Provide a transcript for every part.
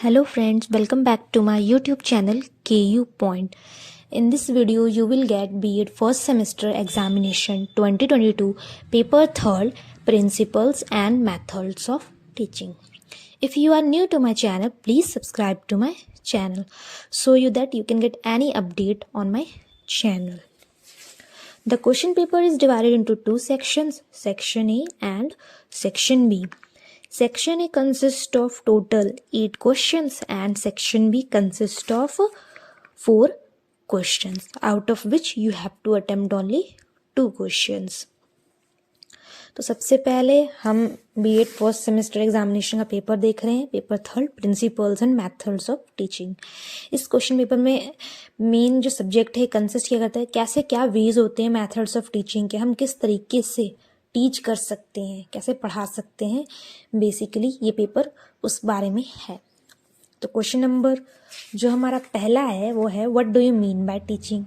Hello friends, welcome back to my YouTube channel KU Point. In this video, you will get B.Ed First Semester Examination 2022 Paper 3rd Principles and Methods of Teaching. If you are new to my channel, please subscribe to my channel so that you can get any update on my channel. The question paper is divided into two sections, Section A and Section B. Section A consists of total 8 questions and Section B consists of 4 questions, out of which you have to attempt only 2 questions. तो सबसे पहले हम B.Ed first semester examination का paper देख रहे हैं, paper 3rd principles and methods of teaching. इस question paper में मेन जो सब्जेक्ट है कंसिस्ट क्या करता है, कैसे क्या वेज होते हैं मेथड्स ऑफ टीचिंग के, हम किस तरीके से टीच कर सकते हैं, कैसे पढ़ा सकते हैं. बेसिकली ये पेपर उस बारे में है. तो क्वेश्चन नंबर जो हमारा पहला है वो है, what do you mean by teaching?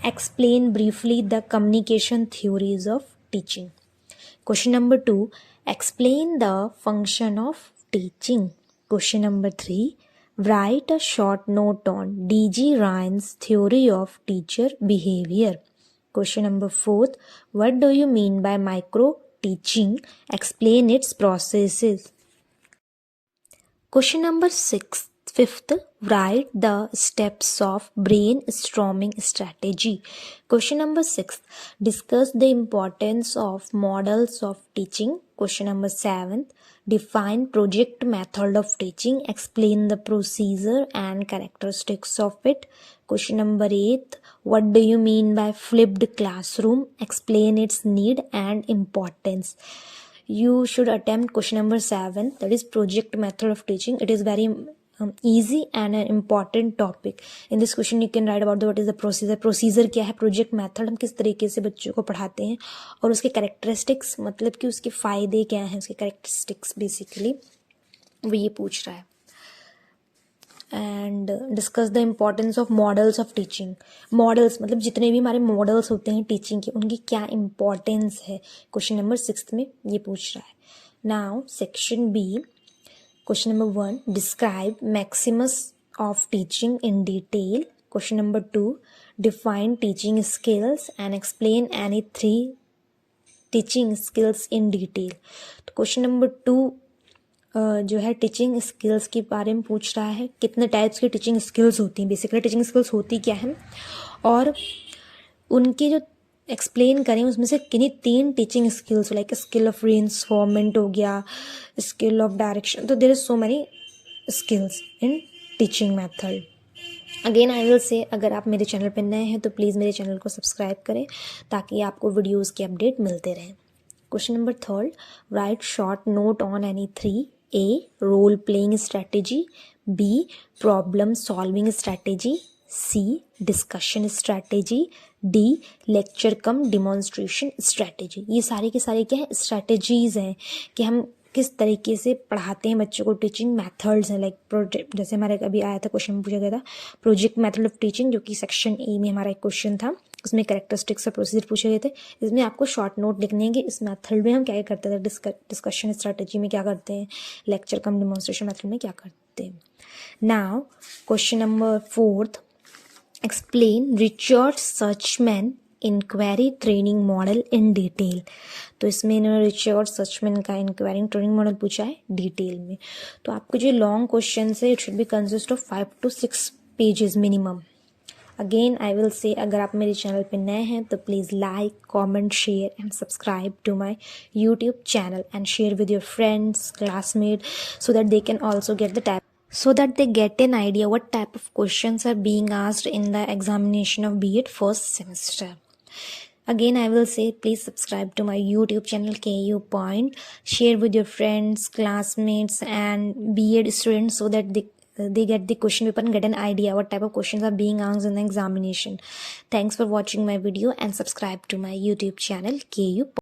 Explain briefly the communication theories of teaching. Question number 2, explain the function of teaching. Question number 3, write a short note on D.G. Ryan's theory of teacher behavior. Question number 4, what do you mean by micro teaching? Explain its processes. Question number 6, 5th, write the steps of brainstorming strategy. Question number 6, discuss the importance of models of teaching. Question number 7, define project method of teaching. Explain the procedure and characteristics of it. Question number 8, what do you mean by flipped classroom? Explain its need and importance. You should attempt question number 7, that is project method of teaching. It is very easy and an important topic. In this question you can write about what is the procedure. Procedure क्या है, project method हम किस तरीके से बच्चों को पढ़ाते हैं, और उसके characteristics मतलब कि उसके फ़ायदे क्या हैं, उसके characteristics बेसिकली वो ये पूछ रहा है. And discuss the importance of models of teaching. Models मतलब जितने भी हमारे मॉडल्स होते हैं टीचिंग के, उनकी क्या इम्पॉर्टेंस है, क्वेश्चन नंबर 6 में ये पूछ रहा है. Now section B, question number 1, describe maximus of teaching in detail. Question number 2, define teaching skills and explain any 3 teaching skills in detail. तो question number 2 जो है टीचिंग स्किल्स के बारे में पूछ रहा है, कितने टाइप्स की टीचिंग स्किल्स होती हैं. बेसिकली टीचिंग स्किल्स होती क्या है और उनकी जो एक्सप्लेन करें उसमें से किन्हीं 3 teaching skills, like skill of reinforcement हो गया, स्किल ऑफ डायरेक्शन. तो there is so many skills in teaching method. Again I will say, अगर आप मेरे चैनल पर नए हैं तो प्लीज़ मेरे चैनल को सब्सक्राइब करें ताकि आपको वीडियोज़ के अपडेट मिलते रहें. Question number 3, write short note on any 3. A, role playing strategy. B, problem solving strategy. C, discussion strategy. D, lecture cum demonstration strategy. ये सारी की सारी क्या है, स्ट्रैटेजीज हैं कि हम किस तरीके से पढ़ाते हैं बच्चों को. टीचिंग मेथड्स हैं, लाइक प्रोजेक्ट, जैसे हमारे अभी आया था क्वेश्चन में पूछा गया था प्रोजेक्ट मेथड ऑफ टीचिंग, जो कि सेक्शन ए में हमारा एक क्वेश्चन था. उसमें कैरेक्टरिस्टिक्स और प्रोसीजर पूछे गए थे. इसमें आपको शॉर्ट नोट लिखने हैं कि इस मेथड में हम क्या क्या करते थे, डिस्कशन स्ट्रैटेजी में क्या करते हैं, लेक्चर कम डिमॉन्स्ट्रेशन मेथड में क्या करते हैं. Now question number 4, explain Richard Suchman inquiry training model in detail. तो इसमें इन्होंने रिचर्ड सर्चमैन का इंक्वायरी ट्रेनिंग मॉडल पूछा है डिटेल में. तो आपको जो लॉन्ग क्वेश्चन है it should be consist of 5 to 6 pages minimum. Again I will say, अगर आप मेरे चैनल पे नए हैं तो please like, comment, share and subscribe to my YouTube channel and share with your friends, classmate, so that they can also get the type, so that they get an idea what type of questions are being asked in the examination of B.Ed first semester. Again I will say, please subscribe to my YouTube channel KU Point, share with your friends, classmates and B.Ed students so that they get the question paper and get an idea what type of questions are being asked in the examination. Thanks for watching my video and subscribe to my YouTube channel KU Point.